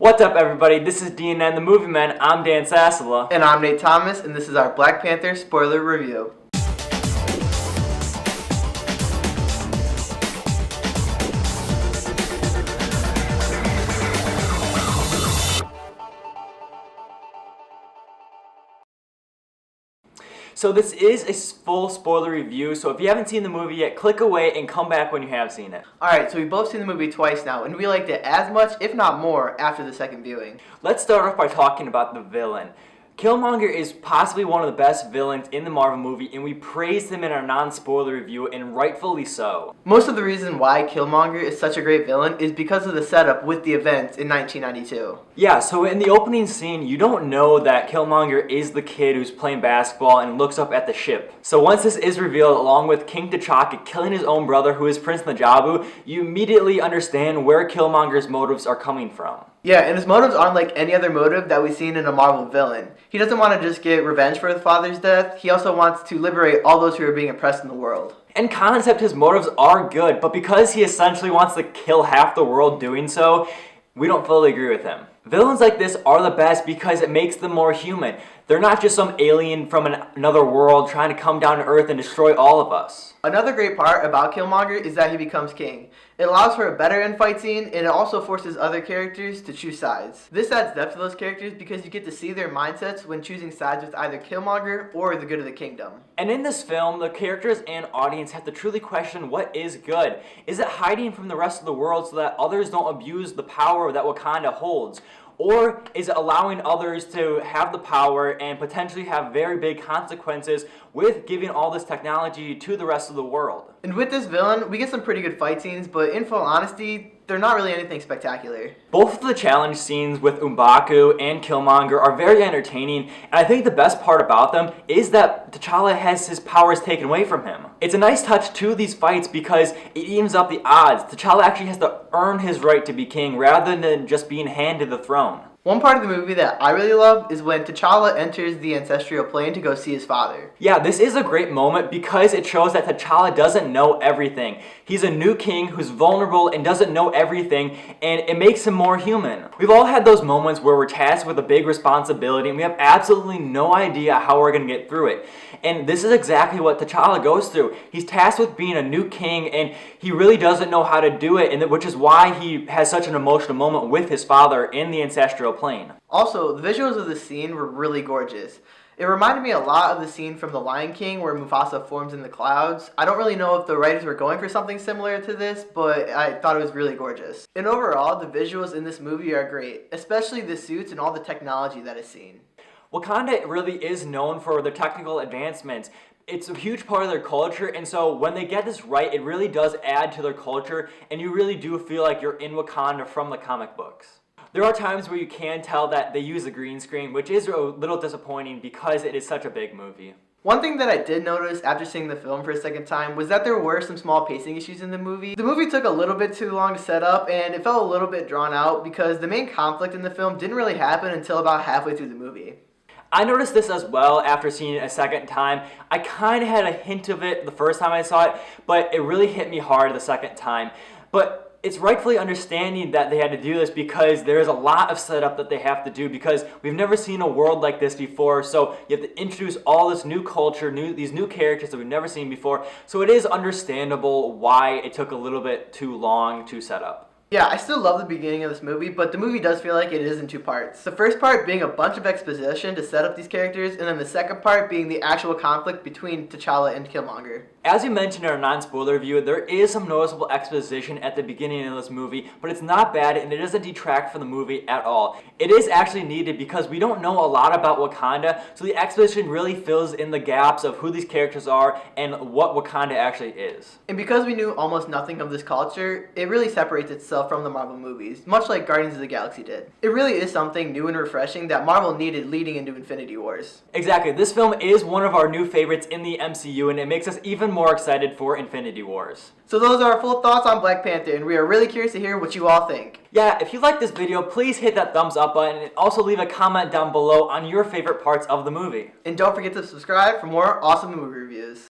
What's up, everybody? This is DNN the Movie Man. I'm Dan Sassola. And I'm Nate Thomas, and this is our Black Panther spoiler review. So this is a full spoiler review, so if you haven't seen the movie yet, click away and come back when you have seen it. Alright, so we've both seen the movie twice now, and we liked it as much, if not more, after the second viewing. Let's start off by talking about the villain. Killmonger is possibly one of the best villains in the Marvel movie, and we praised him in our non-spoiler review, and rightfully so. Most of the reason why Killmonger is such a great villain is because of the setup with the events in 1992. Yeah, so in the opening scene, you don't know that Killmonger is the kid who's playing basketball and looks up at the ship. So once this is revealed, along with King T'Chaka killing his own brother, who is Prince Najabu, you immediately understand where Killmonger's motives are coming from. Yeah, and his motives aren't like any other motive that we've seen in a Marvel villain. He doesn't want to just get revenge for his father's death, he also wants to liberate all those who are being oppressed in the world. In concept, his motives are good, but because he essentially wants to kill half the world doing so, we don't fully agree with him. Villains like this are the best because it makes them more human. They're not just some alien from another world trying to come down to Earth and destroy all of us. Another great part about Killmonger is that he becomes king. It allows for a better in-fight scene, and it also forces other characters to choose sides. This adds depth to those characters because you get to see their mindsets when choosing sides with either Killmonger or the good of the kingdom. And in this film, the characters and audience have to truly question what is good. Is it hiding from the rest of the world so that others don't abuse the power that Wakanda holds? Or is it allowing others to have the power and potentially have very big consequences with giving all this technology to the rest of the world? And with this villain, we get some pretty good fight scenes, but in full honesty, they're not really anything spectacular. Both of the challenge scenes with M'Baku and Killmonger are very entertaining, and I think the best part about them is that T'Challa has his powers taken away from him. It's a nice touch to these fights because it evens up the odds. T'Challa actually has to earn his right to be king rather than just being handed the throne. One part of the movie that I really love is when T'Challa enters the ancestral plane to go see his father. Yeah, this is a great moment because it shows that T'Challa doesn't know everything. He's a new king who's vulnerable and doesn't know everything, and it makes him more human. We've all had those moments where we're tasked with a big responsibility and we have absolutely no idea how we're going to get through it. And this is exactly what T'Challa goes through. He's tasked with being a new king and he really doesn't know how to do it, and which is why he has such an emotional moment with his father in the ancestral plane. Also, the visuals of the scene were really gorgeous. It reminded me a lot of the scene from The Lion King where Mufasa forms in the clouds. I don't really know if the writers were going for something similar to this, but I thought it was really gorgeous. And overall, the visuals in this movie are great, especially the suits and all the technology that is seen. Wakanda really is known for their technical advancements. It's a huge part of their culture, and so when they get this right, it really does add to their culture, and you really do feel like you're in Wakanda from the comic books. There are times where you can tell that they use a green screen, which is a little disappointing because it is such a big movie. One thing that I did notice after seeing the film for a second time was that there were some small pacing issues in the movie. The movie took a little bit too long to set up, and it felt a little bit drawn out because the main conflict in the film didn't really happen until about halfway through the movie. I noticed this as well after seeing it a second time. I kind of had a hint of it the first time I saw it, but it really hit me hard the second time. But it's rightfully understanding that they had to do this because there is a lot of setup that they have to do because we've never seen a world like this before, so you have to introduce all this new culture, these new characters that we've never seen before, so it is understandable why it took a little bit too long to set up. Yeah, I still love the beginning of this movie, but the movie does feel like it is in two parts. The first part being a bunch of exposition to set up these characters, and then the second part being the actual conflict between T'Challa and Killmonger. As you mentioned in our non-spoiler review, there is some noticeable exposition at the beginning of this movie, but it's not bad and it doesn't detract from the movie at all. It is actually needed because we don't know a lot about Wakanda, so the exposition really fills in the gaps of who these characters are and what Wakanda actually is. And because we knew almost nothing of this culture, it really separates itself from the Marvel movies, much like Guardians of the Galaxy did. It really is something new and refreshing that Marvel needed leading into Infinity Wars. Exactly, this film is one of our new favorites in the MCU and it makes us even more excited for Infinity Wars. So those are our full thoughts on Black Panther, and we are really curious to hear what you all think. Yeah, if you like this video, please hit that thumbs up button and also leave a comment down below on your favorite parts of the movie. And don't forget to subscribe for more awesome movie reviews.